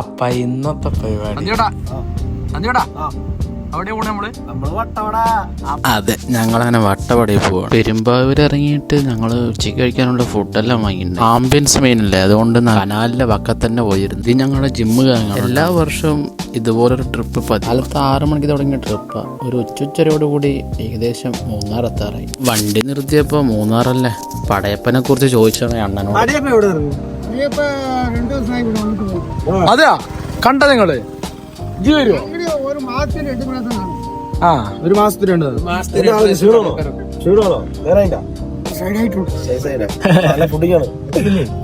അപ്പൊ ഇന്നത്തെ പരിപാടി അതെ, ഞങ്ങളങ്ങനെ വട്ടവടയിൽ പോവാണ്. പെരുമ്പാവൂർ ഇറങ്ങിയിട്ട് ഞങ്ങള് ഉച്ചയ്ക്ക് കഴിക്കാനുള്ള ഫുഡെല്ലാം വാങ്ങിയിട്ടുണ്ട്. ആംബിയൻസ് മെയിനല്ലേ, അതുകൊണ്ട് കനാലിന്റെ പക്കത്ത് തന്നെ പോയിരുന്നു. ഇത് ഞങ്ങളുടെ ജിമ്മ് കാണാം. എല്ലാ വർഷവും ഇതുപോലൊരു ട്രിപ്പ് കാലത്ത് 6 മണിക്ക് തുടങ്ങിയ ട്രിപ്പ് ഒരു ഉച്ചയോടുകൂടി ഏകദേശം മൂന്നാർ എത്താറായി. വണ്ടി നിർത്തിയപ്പോ മൂന്നാറല്ലേ, പടയപ്പനെ കുറിച്ച് ചോദിച്ചാണ് അണ്ണനോട്. അതെയാ കണ്ട നിങ്ങള് ഒരു മാസത്തിന്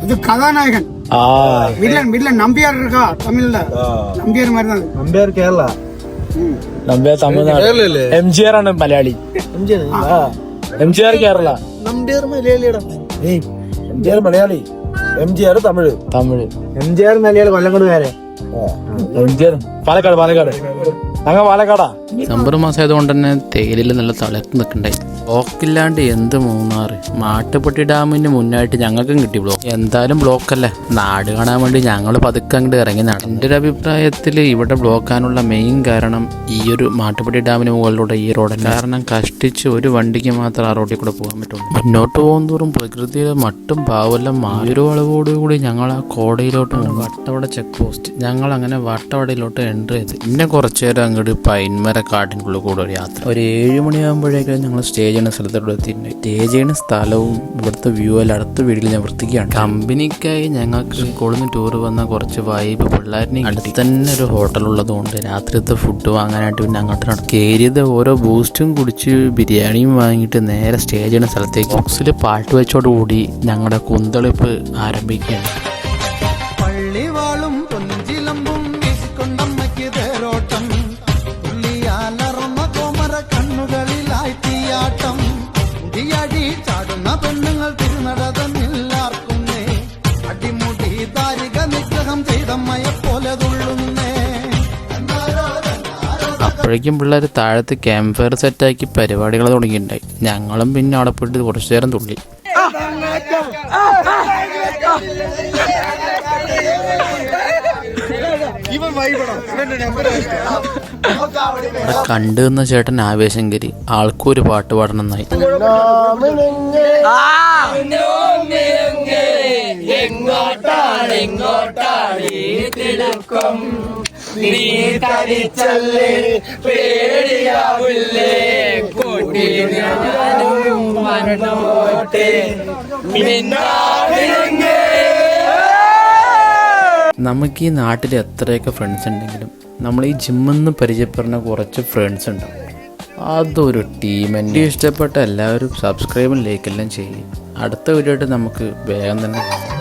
இது கதாநாயகன் வில்லன் நம்பியார் இருக்கா தமிழ்ல நம்பியார் மாதிரி தான். നമ്പ്യാർ കേരള, നമ്പ്യാർ തമിഴ്നാട്. എംജിആർ ആണ് മലയാളി. എംജിആർ കേരള, നമ്പ്യാർ മലയാളിയുടെ എംജിആർ മലയാളി, എംജിആർ തമിഴ്. എംജിആർ മലയാളി കൊല്ലങ്കോടുകാരെ. എംജിആർ പാലക്കാട് ഞങ്ങൾ പാലക്കാടാ. ഡിസംബർ മാസം ആയതുകൊണ്ട് തന്നെ തേയിലിൽ നല്ല തളർത്ത് നിൽക്കണ്ടായി. ബ്ലോക്കില്ലാണ്ട് എന്ത് മൂന്നാറ്. മാട്ടുപ്പെട്ടി ഡാമിന് മുന്നായിട്ട് ഞങ്ങൾക്കും കിട്ടി ബ്ലോക്ക്. എന്തായാലും ബ്ലോക്കല്ലേ, നാട് കാണാൻ വേണ്ടി ഞങ്ങൾ പതുക്കെ അങ്ങോട്ട് ഇറങ്ങി നടന്നു. എൻ്റെ ഒരു അഭിപ്രായത്തിൽ ഇവിടെ ബ്ലോക്കാനുള്ള മെയിൻ കാരണം ഈ ഒരു മാട്ടുപ്പെട്ടി ഡാമിന് മുകളിലൂടെ ഈ റോഡ്. കാരണം കഷ്ടിച്ച് ഒരു വണ്ടിക്ക് മാത്രം ആ റോഡിൽ കൂടെ പോകാൻ പറ്റുള്ളൂ. മുന്നോട്ട് പോകുന്തോറും പ്രകൃതിയുടെ മട്ടും പാവെല്ലാം മായൊരു വളവോടുകൂടി ഞങ്ങൾ ആ കോടയിലോട്ട് വട്ടവട ചെക്ക് പോസ്റ്റ്. ഞങ്ങൾ അങ്ങനെ വട്ടവടയിലോട്ട് എൻട്രി ചെയ്ത് പിന്നെ കുറച്ചു നേരം അങ്ങോട്ട് പൈൻമര കാട്ടിനുള്ളിൽ കൂടെ ഒരു യാത്ര. ഒരു 7 മണിയാകുമ്പോഴേക്കും ഞങ്ങൾ സ്റ്റേ ചെയ്യുന്ന സ്ഥലത്തോട് എത്തിയിട്ടുണ്ട്. സ്റ്റേ ചെയ്യുന്ന സ്ഥലവും ഇവിടുത്തെ വ്യൂ എല്ലാം അടുത്ത വീട്ടിൽ ഞാൻ വൃത്തിക്കാണ്. കമ്പനിക്കായി ഞങ്ങൾക്ക് സ്കൂളിൽ നിന്ന് ടൂർ വന്ന കുറച്ച് വൈബ് പിള്ളേരിനെ അടുത്ത് തന്നെ ഒരു ഹോട്ടലുള്ളത് കൊണ്ട് രാത്രിയത്തെ ഫുഡ് വാങ്ങാനായിട്ട് പിന്നെ അങ്ങോട്ട് കയറിയത് ഓരോ ബൂസ്റ്റും കുടിച്ച് ബിരിയാണിയും വാങ്ങിയിട്ട് നേരെ സ്റ്റേ ചെയ്യുന്ന സ്ഥലത്തേക്ക്. ബോക്സിൽ പാട്ട് വെച്ചോടുകൂടി ഞങ്ങളുടെ കുന്തളിപ്പ് ആരംഭിക്കുകയാണ്. അപ്പോഴേക്കും പിള്ളേർ താഴത്ത് ക്യാമ്പ് ഫയർ സെറ്റാക്കി പരിപാടികൾ തുടങ്ങിയിട്ടുണ്ടായി. ഞങ്ങളും പിന്നെ അവിടെ പോയിട്ട് കുറച്ചു നേരം തുള്ളി. കണ്ടു നിന്ന ചേട്ടൻ ആവേശങ്കരി ആൾക്കൊരു പാട്ട് പാടണമെന്നായി. നീ തരിച്ചല്ലേ പേടിയാവില്ലേ നമുക്ക് ഈ നാട്ടിൽ എത്രയൊക്കെ ഫ്രണ്ട്സ് ഉണ്ടെങ്കിലും നമ്മൾ ഈ ജിമ്മെന്ന് പരിചയപ്പെടുന്ന കുറച്ച് ഫ്രണ്ട്സ് ഉണ്ടാവും. അതൊരു ടീം. എൻ്റെ ഇഷ്ടപ്പെട്ട എല്ലാവരും സബ്സ്ക്രൈബും ലൈക്കെല്ലാം ചെയ്യും. അടുത്ത വീഡിയോ ആയിട്ട് നമുക്ക് വേഗം തന്നെ കാണാം.